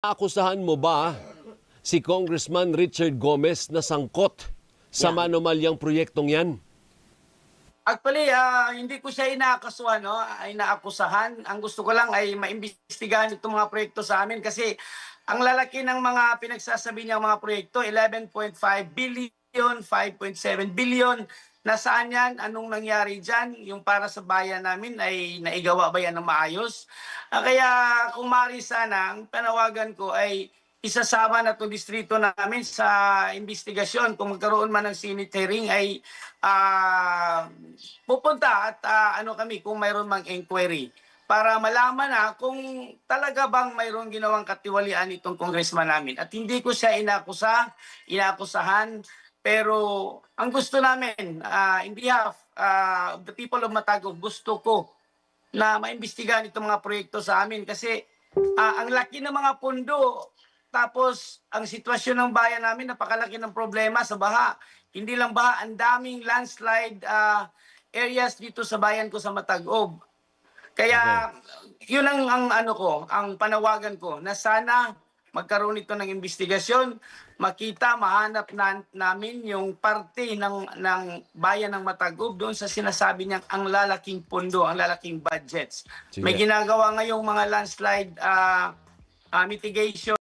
Akusahan mo ba si Congressman Richard Gomez na sangkot sa manumalyang proyektong yan? Actually, hindi ko siya inaakasuhan, no? Inaakusahan. Ang gusto ko lang ay maimbestigahan itong mga proyekto sa amin kasi ang lalaki ng mga pinagsasabi niyang mga proyekto, 11.5 billion, 5.7 billion. Nasaan yan? Anong nangyari dyan? Yung para sa bayan namin ay naigawa ba yan ng maayos? Kaya kung maaari sana, ang panawagan ko ay isasama na itong distrito namin sa investigasyon. Kung magkaroon man ng Senate hearing ay pupunta at ano kami kung mayroon mang inquiry para malaman na kung talaga bang mayroong ginawang katiwalian itong congressman namin. At hindi ko siya inaakusahan, pero ang gusto namin, in behalf of the people of Matagog, gusto ko na maimbestigahan itong mga proyekto sa amin kasi ang laki ng mga pundo. Tapos, ang sitwasyon ng bayan namin, napakalaki ng problema sa baha. Hindi lang baha, ang daming landslide areas dito sa bayan ko sa Matagog. Kaya, yun ang ano ko, ang panawagan ko, na sana magkaroon ito ng investigasyon, makita, mahanap namin yung parte ng bayan ng Matagog doon sa sinasabi niyang ang lalaking pundo, ang lalaking budgets. Sige. May ginagawa ngayong mga landslide mitigation